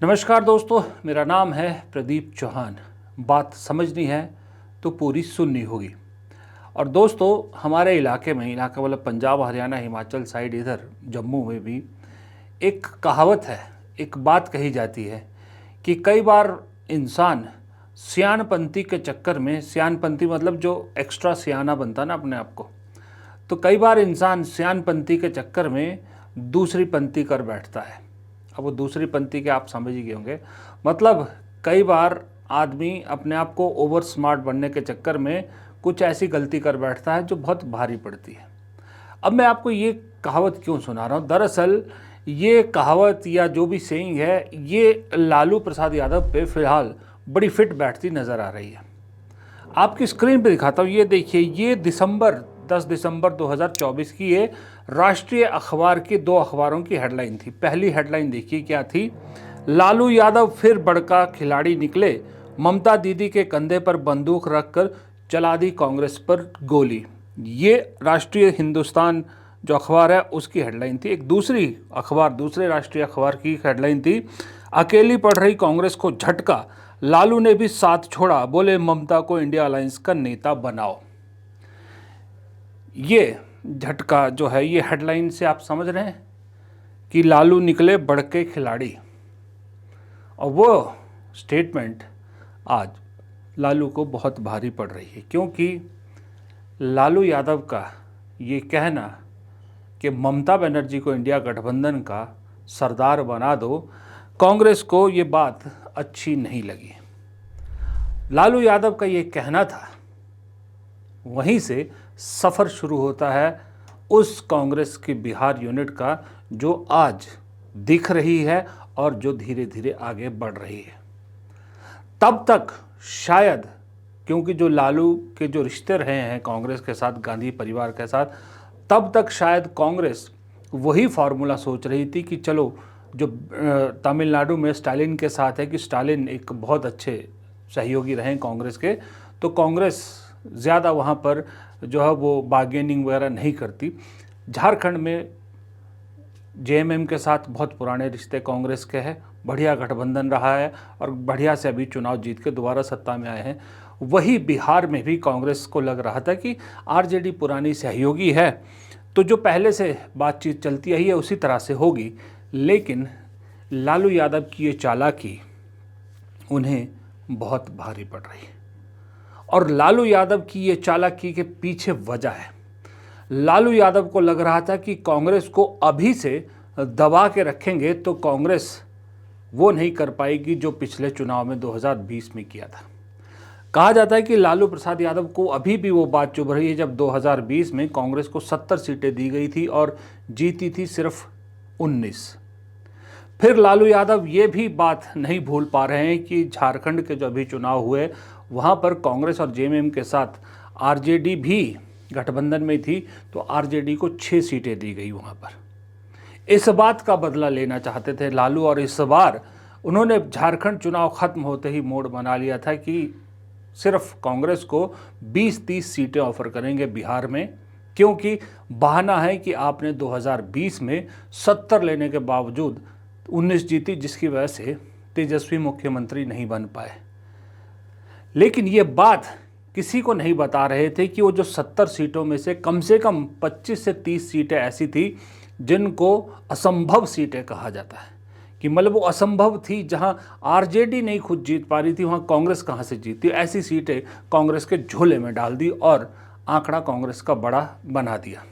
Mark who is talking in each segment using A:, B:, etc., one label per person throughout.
A: नमस्कार दोस्तों, मेरा नाम है प्रदीप चौहान। बात समझनी है तो पूरी सुननी होगी। और दोस्तों, हमारे इलाका मतलब पंजाब, हरियाणा, हिमाचल साइड, इधर जम्मू में भी एक कहावत है, एक बात कही जाती है कि कई बार इंसान सियानपंथी के चक्कर में, सियानपंथी मतलब जो एक्स्ट्रा सियाना बनता ना अपने आप को, तो कई बार इंसान सियानपंथी के चक्कर में दूसरी पंथी कर बैठता है। अब वो दूसरी पंथी के आप समझ ही गए होंगे, मतलब कई बार आदमी अपने आप को ओवर स्मार्ट बनने के चक्कर में कुछ ऐसी गलती कर बैठता है जो बहुत भारी पड़ती है। अब मैं आपको ये कहावत क्यों सुना रहा हूँ, दरअसल ये कहावत या जो भी सेइंग है, ये लालू प्रसाद यादव पे फ़िलहाल बड़ी फिट बैठती नज़र आ रही है। आपकी स्क्रीन पे दिखाता हूँ, ये देखिए, ये 10 दिसंबर 2024 की ये राष्ट्रीय अखबार की 2 अखबारों की हेडलाइन थी। पहली हेडलाइन देखिए क्या थी, लालू यादव फिर बड़का खिलाड़ी निकले, ममता दीदी के कंधे पर बंदूक रखकर चला दी कांग्रेस पर गोली। ये राष्ट्रीय हिंदुस्तान जो अखबार है उसकी हेडलाइन थी। एक दूसरे राष्ट्रीय अखबार की हेडलाइन थी, अकेली पड़ रही कांग्रेस को झटका, लालू ने भी साथ छोड़ा, बोले ममता को इंडिया अलायंस का नेता बनाओ। ये झटका जो है, ये हेडलाइन से आप समझ रहे हैं कि लालू निकले बड़के खिलाड़ी। और वो स्टेटमेंट आज लालू को बहुत भारी पड़ रही है, क्योंकि लालू यादव का ये कहना कि ममता बनर्जी को इंडिया गठबंधन का सरदार बना दो, कांग्रेस को ये बात अच्छी नहीं लगी। लालू यादव का ये कहना था, वहीं से सफ़र शुरू होता है उस कांग्रेस की बिहार यूनिट का जो आज दिख रही है और जो धीरे धीरे आगे बढ़ रही है। तब तक शायद, क्योंकि जो लालू के जो रिश्ते रहे हैं कांग्रेस के साथ, गांधी परिवार के साथ, तब तक शायद कांग्रेस वही फार्मूला सोच रही थी कि चलो, जो तमिलनाडु में स्टालिन के साथ है कि स्टालिन एक बहुत अच्छे सहयोगी रहे कांग्रेस के, तो कांग्रेस ज़्यादा वहाँ पर जो है वो बार्गेनिंग वगैरह नहीं करती। झारखंड में जेएमएम के साथ बहुत पुराने रिश्ते कांग्रेस के हैं, बढ़िया गठबंधन रहा है और बढ़िया से अभी चुनाव जीत के दोबारा सत्ता में आए हैं। वही बिहार में भी कांग्रेस को लग रहा था कि आरजेडी पुरानी सहयोगी है, तो जो पहले से बातचीत चलती आई है उसी तरह से होगी। लेकिन लालू यादव की ये चालाकी उन्हें बहुत भारी पड़ रही है, और लालू यादव की ये चालाकी के पीछे वजह है। लालू यादव को लग रहा था कि कांग्रेस को अभी से दबा के रखेंगे तो कांग्रेस वो नहीं कर पाएगी जो पिछले चुनाव में 2020 में किया था। कहा जाता है कि लालू प्रसाद यादव को अभी भी वो बात चुभ रही है जब 2020 में कांग्रेस को 70 सीटें दी गई थी और जीती थी सिर्फ 19। फिर लालू यादव ये भी बात नहीं भूल पा रहे हैं कि झारखंड के जो अभी चुनाव हुए, वहाँ पर कांग्रेस और जेएमएम के साथ आरजेडी भी गठबंधन में थी, तो आरजेडी को 6 सीटें दी गई वहाँ पर। इस बात का बदला लेना चाहते थे लालू, और इस बार उन्होंने झारखंड चुनाव खत्म होते ही मोड़ बना लिया था कि सिर्फ कांग्रेस को 20-30 सीटें ऑफर करेंगे बिहार में, क्योंकि बहाना है कि आपने 2020 में 70 लेने के बावजूद 19 जीती, जिसकी वजह से तेजस्वी मुख्यमंत्री नहीं बन पाए। लेकिन ये बात किसी को नहीं बता रहे थे कि वो जो 70 सीटों में से कम 25 से 30 सीटें ऐसी थी जिनको असंभव सीटें कहा जाता है, कि मतलब वो असंभव थी, जहां आरजेडी नहीं खुद जीत पा रही थी वहां कांग्रेस कहां से जीतती। ऐसी सीटें कांग्रेस के झोले में डाल दी और आंकड़ा कांग्रेस का बड़ा बना दिया।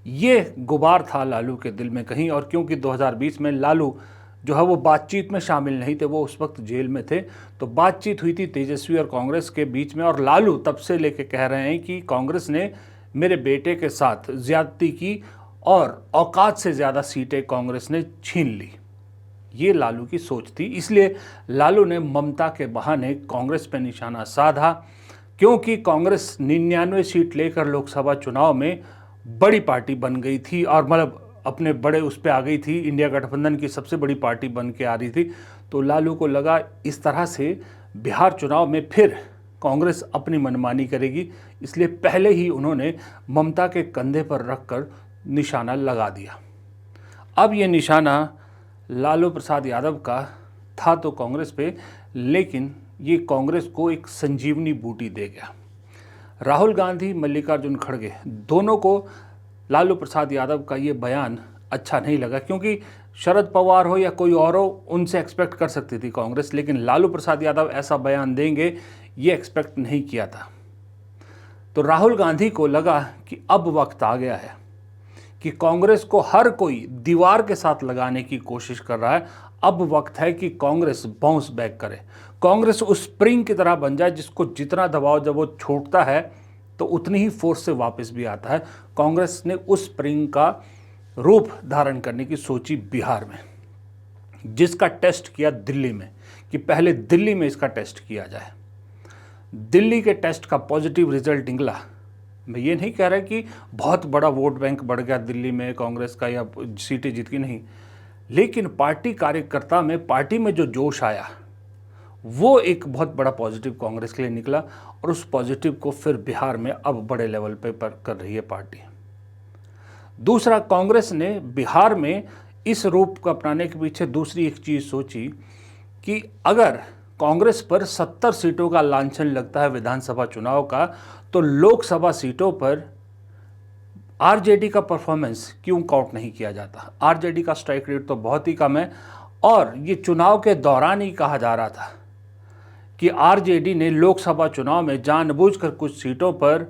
A: ये गुबार था लालू के दिल में कहीं, और क्योंकि 2020 में लालू जो है वो बातचीत में शामिल नहीं थे, वो उस वक्त जेल में थे, तो बातचीत हुई थी तेजस्वी और कांग्रेस के बीच में, और लालू तब से लेके कह रहे हैं कि कांग्रेस ने मेरे बेटे के साथ ज्यादती की और औकात से ज़्यादा सीटें कांग्रेस ने छीन ली। ये लालू की सोच थी, इसलिए लालू ने ममता के बहाने कांग्रेस पर निशाना साधा, क्योंकि कांग्रेस 99 सीट लेकर लोकसभा चुनाव में बड़ी पार्टी बन गई थी, और मतलब अपने बड़े उस पर आ गई थी, इंडिया गठबंधन की सबसे बड़ी पार्टी बन के आ रही थी। तो लालू को लगा इस तरह से बिहार चुनाव में फिर कांग्रेस अपनी मनमानी करेगी, इसलिए पहले ही उन्होंने ममता के कंधे पर रखकर निशाना लगा दिया। अब ये निशाना लालू प्रसाद यादव का था तो कांग्रेस पे, लेकिन ये कांग्रेस को एक संजीवनी बूटी दे गया। राहुल गांधी, मल्लिकार्जुन खड़गे, दोनों को लालू प्रसाद यादव का ये बयान अच्छा नहीं लगा, क्योंकि शरद पवार हो या कोई और हो, उनसे एक्सपेक्ट कर सकती थी कांग्रेस, लेकिन लालू प्रसाद यादव ऐसा बयान देंगे ये एक्सपेक्ट नहीं किया था। तो राहुल गांधी को लगा कि अब वक्त आ गया है कि कांग्रेस को हर कोई दीवार के साथ लगाने की कोशिश कर रहा है। अब वक्त है कि कांग्रेस बाउंस बैक करे, कांग्रेस उस स्प्रिंग की तरह बन जाए जिसको जितना दबाव जब वो छोड़ता है तो उतनी ही फोर्स से वापस भी आता है। कांग्रेस ने उस स्प्रिंग का रूप धारण करने की सोची बिहार में, जिसका टेस्ट किया दिल्ली में, कि पहले दिल्ली में इसका टेस्ट किया जाए। दिल्ली के टेस्ट का पॉजिटिव रिजल्ट निकला। मैं ये नहीं कह रहा कि बहुत बड़ा वोट बैंक बढ़ गया दिल्ली में कांग्रेस का या सीटें जीत की, नहीं, लेकिन पार्टी कार्यकर्ता में, पार्टी में जो जोश आया वो एक बहुत बड़ा पॉजिटिव कांग्रेस के लिए निकला, और उस पॉजिटिव को फिर बिहार में अब बड़े लेवल पे पर कर रही है पार्टी। दूसरा, कांग्रेस ने बिहार में इस रूप को अपनाने के पीछे दूसरी एक चीज़ सोची कि अगर कांग्रेस पर 70 सीटों का लांछन लगता है विधानसभा चुनाव का, तो लोकसभा सीटों पर आरजेडी का परफॉर्मेंस क्यों काउंट नहीं किया जाता। आरजेडी का स्ट्राइक रेट तो बहुत ही कम है, और ये चुनाव के दौरान ही कहा जा रहा था कि आरजेडी ने लोकसभा चुनाव में जानबूझकर कुछ सीटों पर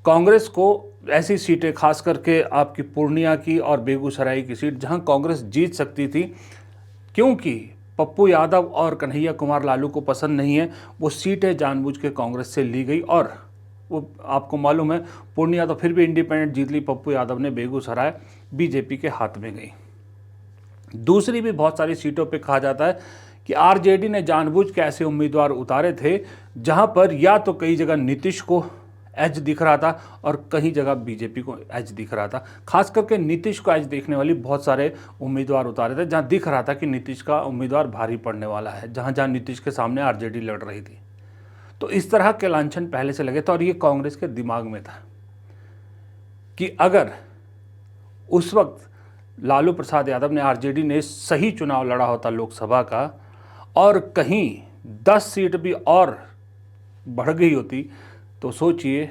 A: कांग्रेस को, ऐसी सीटें खास करके आपकी पूर्णिया की और बेगूसराय की सीट जहां कांग्रेस जीत सकती थी, क्योंकि पप्पू यादव और कन्हैया कुमार लालू को पसंद नहीं है, वो सीटें जानबूझ के कांग्रेस से ली गई। और वो आपको मालूम है, पूर्णिया तो फिर भी इंडिपेंडेंट जीत ली पप्पू यादव ने, बेगूसराय बीजेपी के हाथ में गई। दूसरी भी बहुत सारी सीटों पे कहा जाता है कि आरजेडी ने जानबूझ के ऐसे उम्मीदवार उतारे थे जहां पर या तो कई जगह नीतीश को एज दिख रहा था और कहीं जगह बीजेपी को एज दिख रहा था। खास करके नीतीश को एज देखने वाली बहुत सारे उम्मीदवार उतारे थे जहां दिख रहा था कि नीतीश का उम्मीदवार भारी पड़ने वाला है, जहां जहां नीतीश के सामने आरजेडी लड़ रही थी। तो इस तरह के लांछन पहले से लगे थे, और ये कांग्रेस के दिमाग में था कि अगर उस वक्त लालू प्रसाद यादव ने, आरजेडी ने सही चुनाव लड़ा होता लोकसभा का, और कहीं 10 सीट भी और बढ़ गई होती, तो सोचिए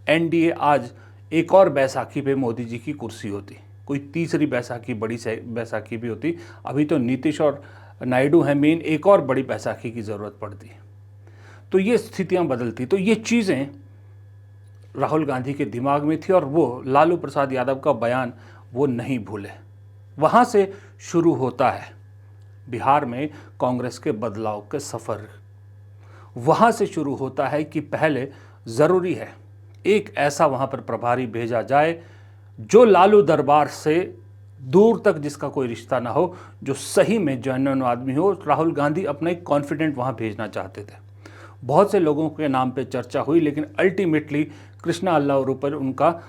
A: एनडीए आज एक और बैसाखी पे मोदी जी की कुर्सी होती, कोई तीसरी बैसाखी, बड़ी बैसाखी भी होती। अभी तो नीतीश और नायडू हैं मेन, एक और बड़ी बैसाखी की ज़रूरत पड़ती। तो ये स्थितियां बदलती। तो ये चीज़ें राहुल गांधी के दिमाग में थी, और वो लालू प्रसाद यादव का बयान वो नहीं भूले। वहाँ से शुरू होता है बिहार में कांग्रेस के बदलाव के सफ़र। वहाँ से शुरू होता है कि पहले ज़रूरी है एक ऐसा वहाँ पर प्रभारी भेजा जाए जो लालू दरबार से दूर तक जिसका कोई रिश्ता ना हो, जो सही में जेन्युइन आदमी हो। राहुल गांधी अपना एक कॉन्फिडेंट वहाँ भेजना चाहते थे। बहुत से लोगों के नाम पे चर्चा हुई, लेकिन अल्टीमेटली कृष्णा अल्लाउरू पर उनका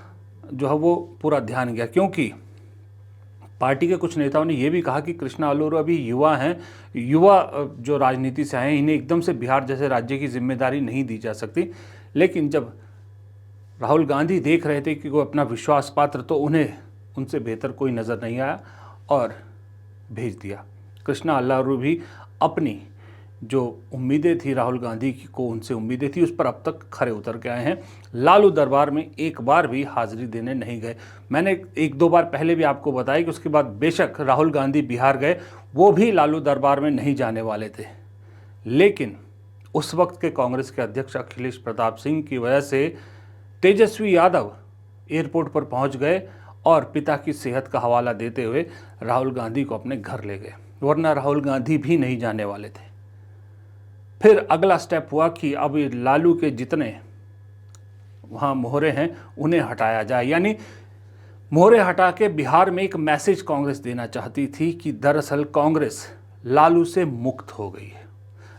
A: जो है वो पूरा ध्यान गया, क्योंकि पार्टी के कुछ नेताओं ने यह भी कहा कि कृष्णा अल्लाउरू अभी युवा हैं, युवा जो राजनीति से आए, इन्हें एकदम से बिहार जैसे राज्य की जिम्मेदारी नहीं दी जा सकती। लेकिन जब राहुल गांधी देख रहे थे कि वो अपना विश्वास पात्र, तो उन्हें उनसे बेहतर कोई नज़र नहीं आया और भेज दिया। कृष्णा अल्लाउरू भी अपनी जो उम्मीदें थी राहुल गांधी को, उनसे उम्मीदें थी, उस पर अब तक खरे उतर के आए हैं। लालू दरबार में एक बार भी हाजिरी देने नहीं गए। मैंने 1-2 बार पहले भी आपको बताया कि उसके बाद बेशक राहुल गांधी बिहार गए, वो भी लालू दरबार में नहीं जाने वाले थे, लेकिन उस वक्त के कांग्रेस के अध्यक्ष अखिलेश प्रताप सिंह की वजह से तेजस्वी यादव एयरपोर्ट पर पहुंच गए और पिता की सेहत का हवाला देते हुए राहुल गांधी को अपने घर ले गए, वरना राहुल गांधी भी नहीं जाने वाले थे। फिर अगला स्टेप हुआ कि अब लालू के जितने वहाँ मोहरे हैं उन्हें हटाया जाए, यानी मोहरे हटा के बिहार में एक मैसेज कांग्रेस देना चाहती थी कि दरअसल कांग्रेस लालू से मुक्त हो गई है।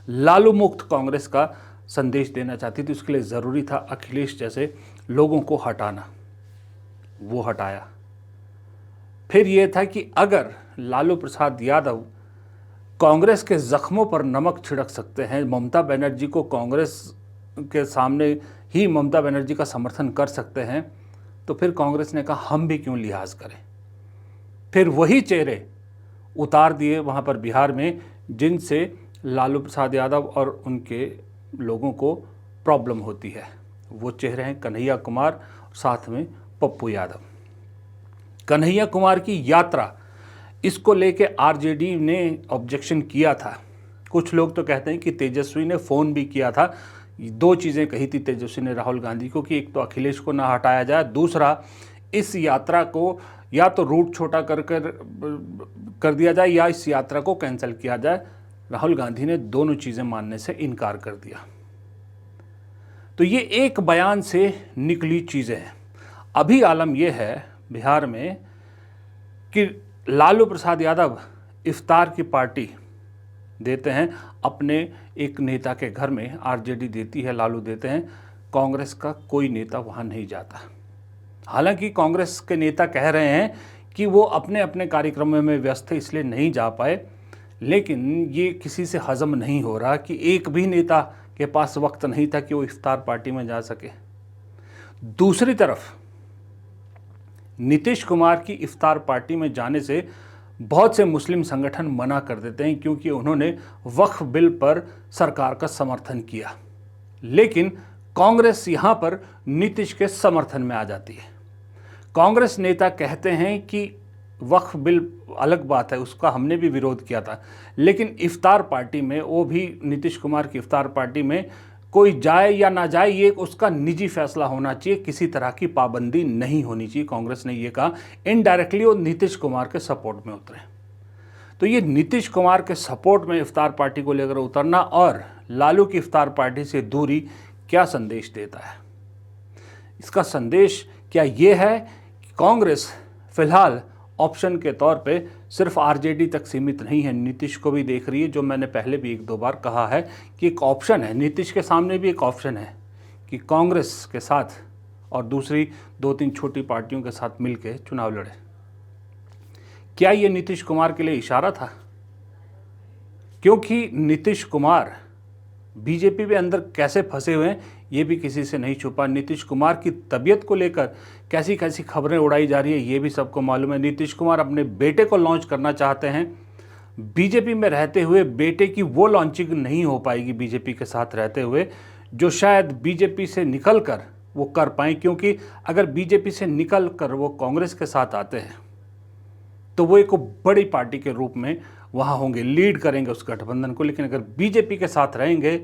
A: लालू मुक्त कांग्रेस का संदेश देना चाहती थी। उसके लिए ज़रूरी था अखिलेश जैसे लोगों को हटाना, वो हटाया। फिर ये था कि अगर लालू प्रसाद यादव कांग्रेस के ज़ख्मों पर नमक छिड़क सकते हैं, ममता बनर्जी को कांग्रेस के सामने ही ममता बनर्जी का समर्थन कर सकते हैं, तो फिर कांग्रेस ने कहा हम भी क्यों लिहाज करें। फिर वही चेहरे उतार दिए वहाँ पर बिहार में, जिनसे लालू प्रसाद यादव और उनके लोगों को प्रॉब्लम होती है। वो चेहरे हैं कन्हैया कुमार, साथ में पप्पू यादव। कन्हैया कुमार की यात्रा, इसको लेके आरजेडी ने ऑब्जेक्शन किया था। कुछ लोग तो कहते हैं कि तेजस्वी ने फ़ोन भी किया था। दो चीज़ें कही थी तेजस्वी ने राहुल गांधी को कि एक तो अखिलेश को ना हटाया जाए, दूसरा इस यात्रा को या तो रूट छोटा कर दिया जाए या इस यात्रा को कैंसिल किया जाए। राहुल गांधी ने दोनों चीज़ें मानने से इनकार कर दिया। तो ये एक बयान से निकली चीज़ें हैं। अभी आलम यह है बिहार में कि लालू प्रसाद यादव इफ्तार की पार्टी देते हैं अपने एक नेता के घर में, आरजेडी देती है, लालू देते हैं, कांग्रेस का कोई नेता वहाँ नहीं जाता। हालांकि कांग्रेस के नेता कह रहे हैं कि वो अपने अपने कार्यक्रमों में व्यस्त थे इसलिए नहीं जा पाए, लेकिन ये किसी से हजम नहीं हो रहा कि एक भी नेता के पास वक्त नहीं था कि वो इफ्तार पार्टी में जा सके। दूसरी तरफ नीतीश कुमार की इफ्तार पार्टी में जाने से बहुत से मुस्लिम संगठन मना कर देते हैं क्योंकि उन्होंने वक्फ बिल पर सरकार का समर्थन किया। लेकिन कांग्रेस यहाँ पर नीतीश के समर्थन में आ जाती है। कांग्रेस नेता कहते हैं कि वक्फ बिल अलग बात है, उसका हमने भी विरोध किया था, लेकिन इफ्तार पार्टी में, वो भी नीतीश कुमार की इफ्तार पार्टी में कोई जाए या ना जाए ये उसका निजी फैसला होना चाहिए, किसी तरह की पाबंदी नहीं होनी चाहिए। कांग्रेस ने ये कहा। इनडायरेक्टली वो नीतीश कुमार के सपोर्ट में उतरे। तो ये नीतीश कुमार के सपोर्ट में इफ्तार पार्टी को लेकर उतरना और लालू की इफ्तार पार्टी से दूरी क्या संदेश देता है? इसका संदेश क्या ये है कि कांग्रेस फिलहाल ऑप्शन के तौर पे सिर्फ आरजेडी तक सीमित नहीं है, नीतीश को भी देख रही है, जो मैंने पहले भी एक दो बार कहा है कि एक ऑप्शन है, नीतीश के सामने भी एक ऑप्शन है कि कांग्रेस के साथ और दूसरी दो तीन छोटी पार्टियों के साथ मिलकर चुनाव लड़े। क्या ये नीतीश कुमार के लिए इशारा था? क्योंकि नीतीश कुमार बीजेपी में अंदर कैसे फंसे हुए हैं ये भी किसी से नहीं छुपा। नीतीश कुमार की तबीयत को लेकर कैसी कैसी खबरें उड़ाई जा रही है ये भी सबको मालूम है। नीतीश कुमार अपने बेटे को लॉन्च करना चाहते हैं। बीजेपी में रहते हुए बेटे की वो लॉन्चिंग नहीं हो पाएगी बीजेपी के साथ रहते हुए, जो शायद बीजेपी से निकल कर वो कर पाएँ, क्योंकि अगर बीजेपी से निकल कर वो कांग्रेस के साथ आते हैं तो वो एक बड़ी पार्टी के रूप में वहाँ होंगे, लीड करेंगे उस गठबंधन को। लेकिन अगर बीजेपी के साथ रहेंगे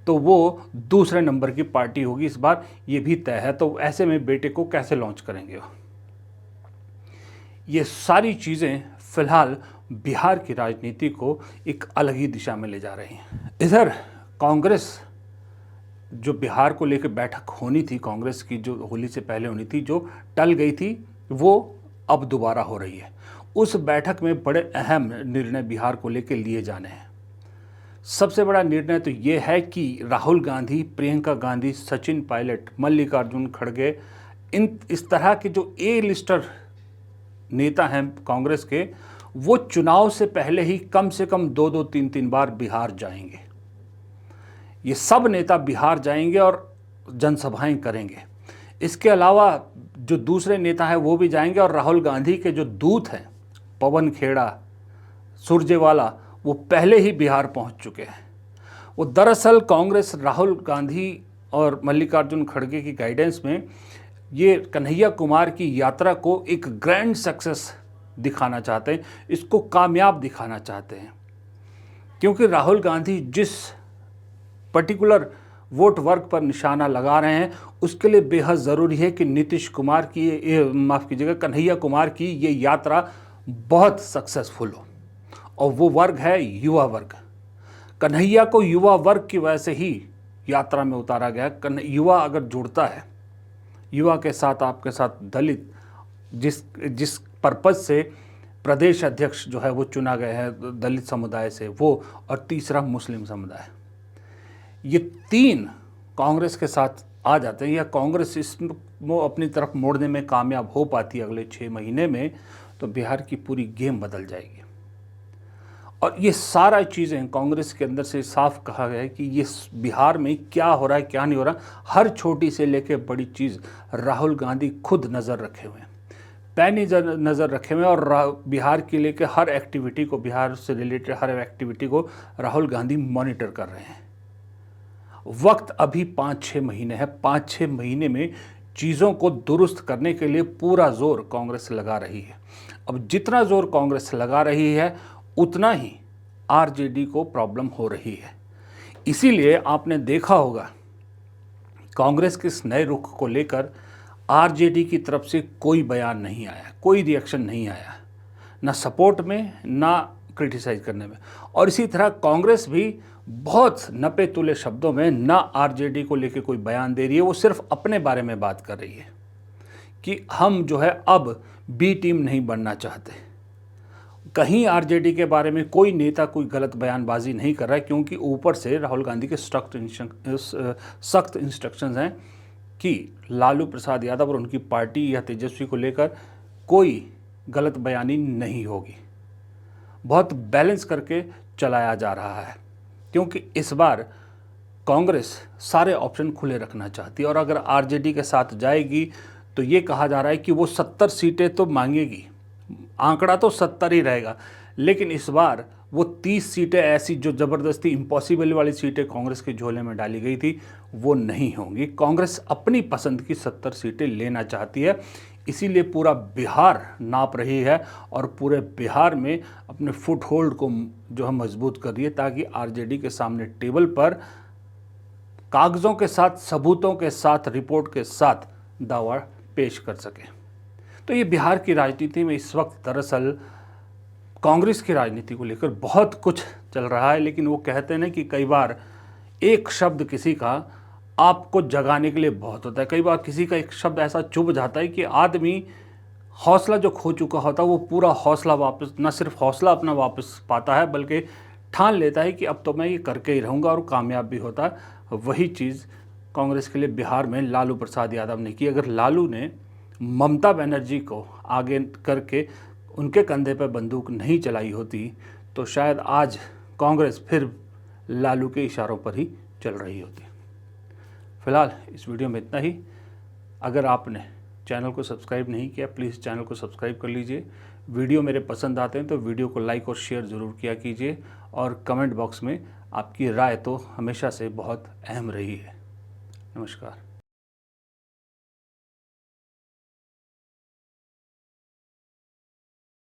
A: तो वो दूसरे नंबर की पार्टी होगी इस बार, ये भी तय है। तो ऐसे में बेटे को कैसे लॉन्च करेंगे वो? ये सारी चीज़ें फिलहाल बिहार की राजनीति को एक अलग ही दिशा में ले जा रही हैं। इधर कांग्रेस जो बिहार को लेकर बैठक होनी थी, कांग्रेस की जो होली से पहले होनी थी, जो टल गई थी, वो अब दोबारा हो रही है। उस बैठक में बड़े अहम निर्णय बिहार को लेकर लिए जाने हैं। सबसे बड़ा निर्णय तो ये है कि राहुल गांधी, प्रियंका गांधी, सचिन पायलट, मल्लिकार्जुन खड़गे, इस तरह के जो ए लिस्टर नेता हैं कांग्रेस के, वो चुनाव से पहले ही कम से कम 2-2, 3-3 बार बिहार जाएंगे। ये सब नेता बिहार जाएंगे और जनसभाएं करेंगे। इसके अलावा जो दूसरे नेता हैं वो भी जाएंगे और राहुल गांधी के जो दूत हैं पवन खेड़ा, सुरजेवाला, वो पहले ही बिहार पहुंच चुके हैं। वो दरअसल कांग्रेस राहुल गांधी और मल्लिकार्जुन खड़गे की गाइडेंस में ये कन्हैया कुमार की यात्रा को एक ग्रैंड सक्सेस दिखाना चाहते हैं, इसको कामयाब दिखाना चाहते हैं। क्योंकि राहुल गांधी जिस पर्टिकुलर वोट वर्ग पर निशाना लगा रहे हैं उसके लिए बेहद ज़रूरी है कि नीतीश कुमार की, माफ़ कीजिएगा, कन्हैया कुमार की ये यात्रा बहुत सक्सेसफुल हो। और वो वर्ग है युवा वर्ग। कन्हैया को युवा वर्ग की वजह से ही यात्रा में उतारा गया। युवा अगर जुड़ता है, युवा के साथ आपके साथ दलित, जिस पर्पज़ से प्रदेश अध्यक्ष जो है वो चुना गया है दलित समुदाय से, वो, और तीसरा मुस्लिम समुदाय, ये तीन कांग्रेस के साथ आ जाते हैं या कांग्रेस इसको अपनी तरफ मोड़ने में कामयाब हो पाती है अगले 6 महीने में, तो बिहार की पूरी गेम बदल जाएगी। और ये सारा चीज़ें कांग्रेस के अंदर से साफ कहा गया है कि ये बिहार में क्या हो रहा है क्या नहीं हो रहा, हर छोटी से लेकर बड़ी चीज़ राहुल गांधी खुद नज़र रखे हुए हैं। पैनी नज़र रखे हुए हैं और बिहार के लेके हर एक्टिविटी को, बिहार से रिलेटेड हर एक्टिविटी को राहुल गांधी मॉनिटर कर रहे हैं। वक्त अभी 5-6 महीने है। 5-6 महीने में चीज़ों को दुरुस्त करने के लिए पूरा जोर कांग्रेस लगा रही है। अब जितना जोर कांग्रेस लगा रही है उतना ही आरजेडी को प्रॉब्लम हो रही है। इसीलिए आपने देखा होगा कांग्रेस के इस नए रुख को लेकर आरजेडी की तरफ से कोई बयान नहीं आया, कोई रिएक्शन नहीं आया, ना सपोर्ट में ना क्रिटिसाइज करने में। और इसी तरह कांग्रेस भी बहुत नपे तुले शब्दों में ना आरजेडी को लेकर कोई बयान दे रही है, वो सिर्फ अपने बारे में बात कर रही है कि हम जो है अब बी टीम नहीं बनना चाहते। कहीं आरजेडी के बारे में कोई नेता कोई गलत बयानबाजी नहीं कर रहा है, क्योंकि ऊपर से राहुल गांधी के सख्त इंस्ट्रक्शंस हैं कि लालू प्रसाद यादव और उनकी पार्टी या तेजस्वी को लेकर कोई गलत बयानी नहीं होगी। बहुत बैलेंस करके चलाया जा रहा है, क्योंकि इस बार कांग्रेस सारे ऑप्शन खुले रखना चाहती है। और अगर आरजेडी के साथ जाएगी तो ये कहा जा रहा है कि वो 70 सीटें तो मांगेगी, आंकड़ा तो 70 ही रहेगा, लेकिन इस बार वो 30 सीटें ऐसी जो ज़बरदस्ती इम्पॉसिबल वाली सीटें कांग्रेस के झोले में डाली गई थी वो नहीं होंगी। कांग्रेस अपनी पसंद की 70 सीटें लेना चाहती है, इसीलिए पूरा बिहार नाप रही है और पूरे बिहार में अपने फुट होल्ड को जो है मजबूत कर रही है, ताकि आरजेडी के सामने टेबल पर कागज़ों के साथ, सबूतों के साथ, रिपोर्ट के साथ दावा पेश कर सके। तो ये बिहार की राजनीति में इस वक्त दरअसल कांग्रेस की राजनीति को लेकर बहुत कुछ चल रहा है। लेकिन वो कहते हैं ना कि कई बार एक शब्द किसी का आपको जगाने के लिए बहुत होता है। कई बार किसी का एक शब्द ऐसा चुभ जाता है कि आदमी हौसला जो खो चुका होता है वो पूरा हौसला वापस, न सिर्फ हौसला अपना वापस पाता है बल्कि ठान लेता है कि अब तो मैं ये करके ही रहूँगा, और कामयाब भी होता है। वही चीज़ कांग्रेस के लिए बिहार में लालू प्रसाद यादव ने की। अगर लालू ने ममता बनर्जी को आगे करके उनके कंधे पर बंदूक नहीं चलाई होती तो शायद आज कांग्रेस फिर लालू के इशारों पर ही चल रही होती। फिलहाल इस वीडियो में इतना ही। अगर आपने चैनल को सब्सक्राइब नहीं किया प्लीज़ चैनल को सब्सक्राइब कर लीजिए। वीडियो मेरे पसंद आते हैं तो वीडियो को लाइक और शेयर ज़रूर किया कीजिए, और कमेंट बॉक्स में आपकी राय तो हमेशा से बहुत अहम रही है। नमस्कार।